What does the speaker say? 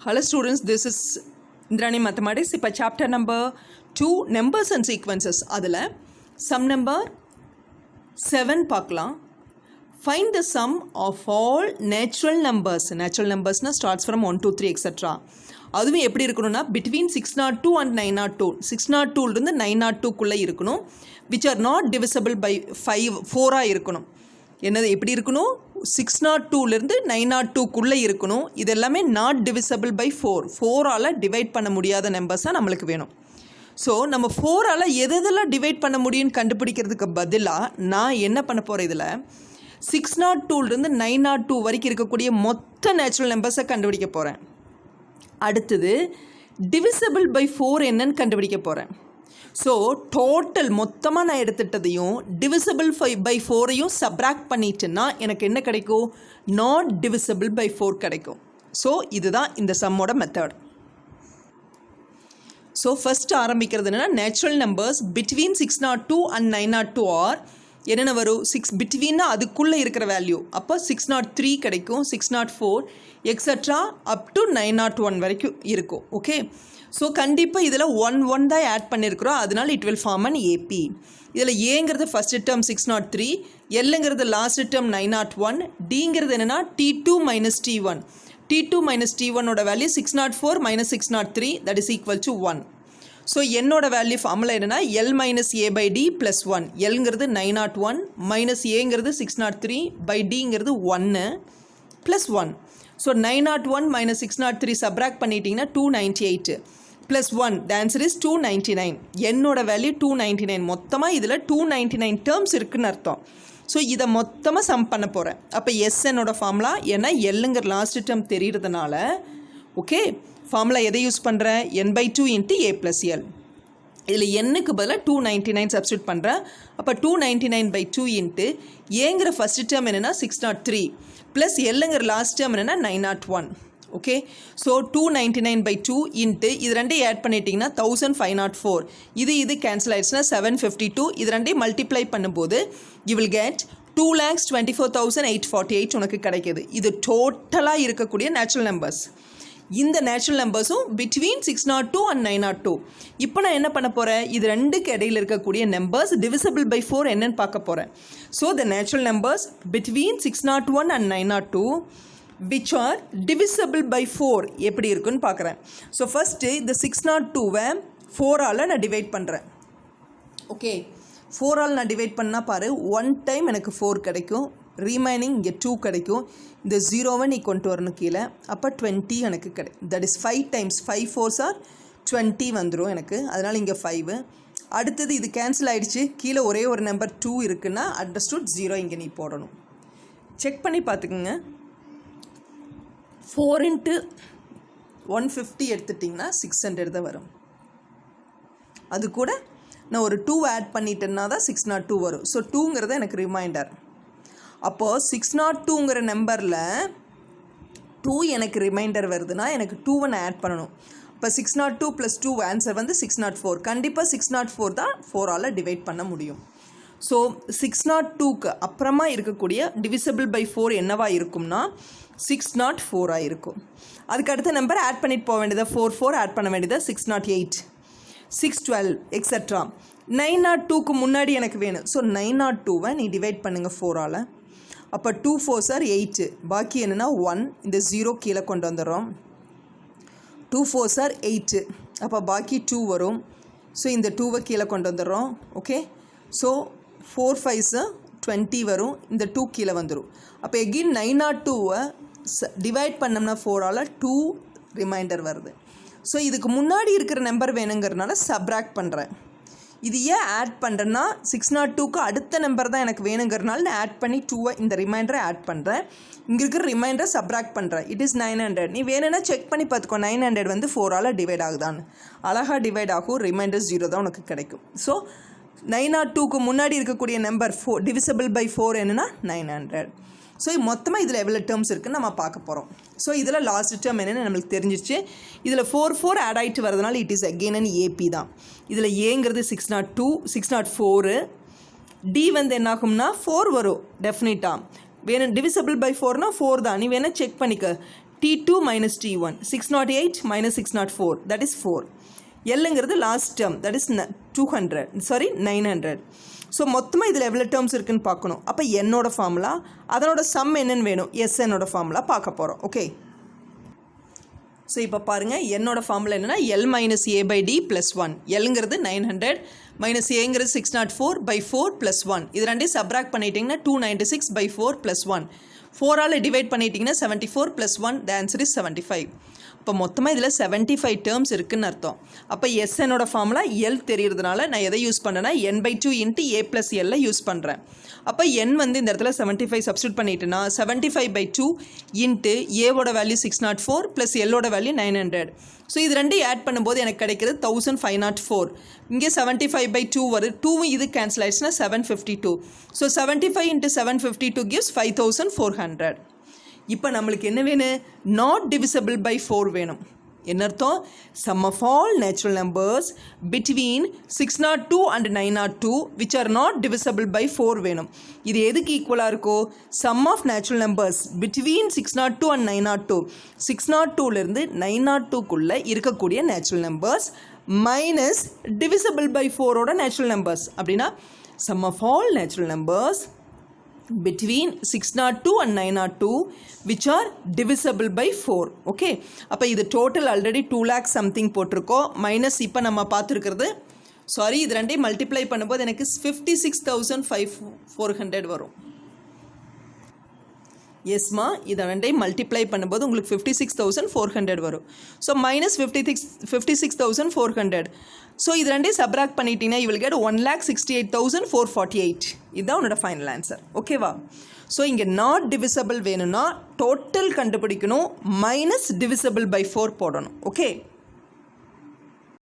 Hello students, this is Indrani Mathematics. இப்போ chapter number 2 numbers and sequences. அதில் sum number 7 பார்க்கலாம். Find the sum of all natural numbers. Natural numbers starts from 1, 2, 3 etc. அதுவும் எப்படி இருக்கணும்னா between 602 and 902. 602 இருந்து 902 குள்ள இருக்கணும். Which are not divisible by 4 இருக்கணும். என்னது எப்படி இருக்கணும் 602லேருந்து 902க்குள்ளே இருக்கணும். இது எல்லாமே நாட் டிவிசபிள் பை 4ஆல் டிவைட் பண்ண முடியாத நம்பர்ஸாக நம்மளுக்கு வேணும். ஸோ நம்ம 4ஆல் எதெல்லாம் டிவைட் பண்ண முடியும்னு கண்டுபிடிக்கிறதுக்கு பதிலாக நான் என்ன பண்ண போகிறேன், இதில் 602லேருந்து 902 வரைக்கும் இருக்கக்கூடிய மொத்த நேச்சுரல் நம்பர்ஸை கண்டுபிடிக்க போகிறேன். அடுத்தது டிவிசபிள் பை 4 என்னன்னு கண்டுபிடிக்க போகிறேன். ஸோ டோட்டல் மொத்தமாக நான் எடுத்துட்டதையும் டிவிசபிள் பை 4ஐயும் சப்ராக்ட் பண்ணிட்டேன்னா எனக்கு என்ன கிடைக்கும், நாட் டிவிசபிள் பை 4 கிடைக்கும். ஸோ இதுதான் இந்த சம்மோட மெத்தட். ஸோ ஃபஸ்ட்டு ஆரம்பிக்கிறது என்னென்னா natural numbers between 602 and 902 are என்னென்ன வரும், 6 பிட்வீன்னா அதுக்குள்ளே இருக்கிற வேல்யூ. அப்போ 603 கிடைக்கும், 604 எக்ஸட்ரா அப் டு 901 வரைக்கும் இருக்கும். ஓகே, ஸோ கண்டிப்பாக இதில் 1 தான் ஆட் பண்ணியிருக்கிறோம், அதனால் it will form an AP. இதில் ஏங்கிறது ஃபஸ்ட்டு டேர்ம் 603, எல்லுங்கிறது லாஸ்ட் டேர்ம் 901, டிங்கிறது என்னென்னா T2 minus T1. T2 minus T1ஓட value 604 minus 603 that is equal to 1. So என்னோட வேல்யூ ஃபார்முலா என்னென்னா L minus A by D plus 1. எல்ங்கிறது 901 மைனஸ் ஏங்கிறது 603 பை டிங்கிறது 1 ப்ளஸ் 1. ஸோ 901 மைனஸ் 603 சப்ராக்ட் பண்ணிட்டீங்கன்னா 298 ப்ளஸ் 1, த ஆன்சர் இஸ் 299. என்னோட வேல்யூ 299. மொத்தமாக இதில் 299 டேர்ம்ஸ் இருக்குதுன்னு அர்த்தம். ஸோ இதை மொத்தமாக சம் பண்ண போகிறேன். அப்போ எஸ் என்னோட ஃபார்முலா, ஏன்னா எல்லுங்கிற லாஸ்ட் டேர்ம் தெரிகிறதுனால ஓகே ஃபார்முலா எதை யூஸ் பண்ணுறேன், n/2 இன்ட்டு ஏ ப்ளஸ் எல். இதில் என்னுக்கு பதிலாக 299 சப்ஸ்டியூட் பண்ணுறேன். அப்போ 299/2 இன்ட்டு ஏங்கிற ஃபஸ்ட் டேர்ம் என்னென்னா 603 ப்ளஸ் எல்லுங்கிற லாஸ்ட் டேர்ம் என்னென்னா 901. ஓகே, ஸோ 299/2 இன்ட்டு இது ரெண்டையும் ஆட் பண்ணிட்டீங்கன்னா 1504. இது கேன்சல் ஆகிடுச்சுன்னா 752. இது ரெண்டையும் மல்டிப்ளை பண்ணும்போது யூ வில் கெட் 2,24,848 உனக்கு கிடைக்கிது. இது டோட்டலாக இருக்கக்கூடிய நேச்சுரல் நம்பர்ஸ். இந்த நேச்சுரல் நம்பர்ஸும் பிட்வீன் 602 அண்ட் 902. இப்போ நான் என்ன பண்ண போகிறேன், இது ரெண்டுக்கு இடையில் இருக்கக்கூடிய நம்பர்ஸ் டிவிசபிள் பை 4 என்னன்னு பார்க்க போகிறேன். So the natural numbers between 601 and 902 which are divisible by 4 எப்படி இருக்குன்னு பார்க்குறேன். ஸோ ஃபஸ்ட்டு இந்த 602வை 4ஆல் நான் டிவைட் பண்ணுறேன். ஓகே, 4ஆல் நான் டிவைட் பண்ணால் பாரு, 1 டைம் எனக்கு 4 கிடைக்கும், ரிமைனிங் இங்கே 2 கிடைக்கும். இந்த 0வை நீ கொண்டு வரணும் கீழே, அப்போ 20 எனக்கு கிடைக்கும். That is 5 times 5 4s are 20 வந்துடும் எனக்கு, அதனால் இங்கே 5. அடுத்தது இது கேன்சல் ஆகிடுச்சு, கீழே ஒரே ஒரு நம்பர் 2 இருக்குன்னா அண்டர்ஸ்டுட் 0 இங்கே நீ போடணும். செக் பண்ணி பார்த்துக்குங்க. 4 into 150 எடுத்துட்டிங்கன்னா 600 தான் வரும். அது கூட நான் ஒரு 2 ஆட் பண்ணிட்டேன்னா தான் 602 வரும். ஸோ 2ங்கிறது எனக்கு ரிமைண்டர். அப்போது 602ங்கிற நம்பரில் 2 எனக்கு ரிமைண்டர் வருதுன்னா எனக்கு 2வை நான் ஆட் பண்ணணும். இப்போ 602 ப்ளஸ் 2 ஆன்சர் வந்து 604. கண்டிப்பாக 604 தான் 4ஆல் டிவைட் பண்ண முடியும். ஸோ 602க்கு அப்புறமா இருக்கக்கூடிய டிவிசபிள் பை 4 என்னவா இருக்கும்னா 604 இருக்கும். அதுக்கு அடுத்த நம்பர் ஆட் பண்ணிட்டு போக வேண்டியதா, 4 ஆட் பண்ண வேண்டியதா, 608 612 எக்ஸட்ரா. 902க்கு முன்னாடி எனக்கு வேணும். ஸோ 902வை நீ டிவைட் பண்ணுங்கள் 4ஆல். அப்போ 2 4s are 8, பாக்கி என்னென்னா 1, இந்த 0 கீழே கொண்டு வந்துடுறோம். 2 4s are 8, அப்போ பாக்கி 2 வரும். ஸோ இந்த 2வை கீழே கொண்டு வந்துடுறோம். ஓகே, ஸோ 4 5s 20 வரும், இந்த 2 கீழே வந்துடும். அப்போ எகெயின் 902வை டிவைட் பண்ணோம்னா 4ஆல் 2 ரிமைண்டர் வருது. ஸோ இதுக்கு முன்னாடி இருக்கிற நம்பர் வேணுங்கிறதுனால சப்ராக்ட் பண்ணுறேன். இது ஏன் ஆட் பண்ணுறேன்னா 602க்கு அடுத்த நம்பர் தான் எனக்கு வேணுங்கிறதுனால நான் ஆட் பண்ணி 2வை இந்த ரிமைண்டரை ஆட் பண்ணுறேன். இங்கே இருக்கிற ரிமைண்டரை சப்ராக்ட் பண்ணுறேன். It is 900. நீ வேணும்னா செக் பண்ணி பார்த்துக்கோ 900 வந்து 4ஆல் டிவைட் ஆகுதான்னு. அழகாக டிவைட் ஆகும், ரிமைண்டர் 0 தான் உனக்கு கிடைக்கும். ஸோ 902க்கு முன்னாடி இருக்கக்கூடிய நம்பர் டிவிசபிள் பை 4 என்னென்னா 900. ஸோ மொத்தமாக இதில் எவ்வளோ டேர்ம்ஸ் இருக்குதுன்னு நம்ம பார்க்க போகிறோம். ஸோ இதில் லாஸ்ட் டேர்ம் என்னென்னு நம்மளுக்கு தெரிஞ்சிச்சு. இதில் 4 ஆட் ஆகிட்டு வரதுனால it is again and AB தான். இதில் ஏங்கிறது 602 604, டி வந்து என்னாகும்னா 4 வரும் டெஃபினட்டாக. வேணும் டிவிசபிள் பை 4னா 4 தான். நீ வேணால் செக் பண்ணிக்க. T2 minus T1, 608 minus 604, that is 4. Lங்கிறது last term, that is 900. So மொத்தமாக இதில் எவ்வளோ டேர்ம்ஸ் இருக்குன்னு பார்க்கணும். அப்போ என்னோட ஃபார்முலா, அதனோட சம் என்னன்னு வேணும், என்னோட ஃபார்முலா பார்க்க போகிறோம். ஓகே, ஸோ இப்போ பாருங்கள், என்னோட ஃபார்முலா என்னென்னா L minus A by D plus 1. Lங்கிறது 900 மைனஸ் ஏங்கிறது 604 by 4 plus 1. இது ரெண்டையும் சப்ராக்ட் பண்ணிட்டீங்கன்னா 296 by 4 plus 1. 4ஆல் டிவைட் பண்ணிட்டீங்கன்னா 74 plus 1, the answer is 75. இப்போ மொத்தமாக இதில் 75 டேர்ம்ஸ் இருக்குதுன்னு அர்த்தம். அப்போ என்னோட ஃபார்முலா எல் தெரியறதுனால நான் எதை யூஸ் பண்ணுறேன்னா n/2 into A + L use பண்ணுறேன். அப்போ n வந்து இந்த இடத்துல 75 சப்ஸ்டியூட் பண்ணிட்டுனா 75/2 இன்ட்டு ஏவோட வேல்யூ 604 ப்ளஸ் எல்லோட வேல்யூ 900. ஸோ இது ரெண்டையும் ஆட் பண்ணும்போது எனக்கு கிடைக்கிறது 1504. இங்கே 75/2 வருது, 2 இது கேன்சல் ஆயிடுச்சுன்னா 752. So 75 into 752 gives 5400. இப்போ நம்மளுக்கு என்ன வேணும், நாட் டிவிசபிள் பை 4 வேணும். என்ன அர்த்தம், sum of all natural numbers between 602 and 902 which are not divisible by 4 வேணும். இது எதுக்கு ஈக்குவலாக இருக்கோ, sum of natural numbers between 602 and 902, 602லேருந்து 902க்குள்ளே இருக்கக்கூடிய natural numbers minus divisible by 4ஓட நேச்சுரல் நம்பர்ஸ். அப்படின்னா sum of all natural numbers between 602 and 902 which are divisible by 4. Okay, அப்போ இது டோட்டல் ஆல்ரெடி 2 lakh சம்திங் போட்டிருக்கோம். மைனஸ் இப்போ நம்ம பார்த்துருக்கிறது, சாரி, இது ரெண்டையும் மல்டிப்ளை பண்ணும்போது எனக்கு 56,400 வரும். எஸ்மா, இதை ரெண்டையும் மல்டிப்ளை பண்ணும்போது உங்களுக்கு 56,400 வரும். So minus 56,400. ஸோ இது ரெண்டையும் சப்ராக்ட் பண்ணிட்டீங்கன்னா you will get 1,68,448. இதுதான் உன்னோட ஃபைனல் ஆன்சர். ஓகேவா? ஸோ இங்கே நாட் டிவிசபிள் வேணும்னா டோட்டல் கண்டுபிடிக்கணும், மைனஸ் டிவிசபிள் பை 4 போடணும். ஓகே.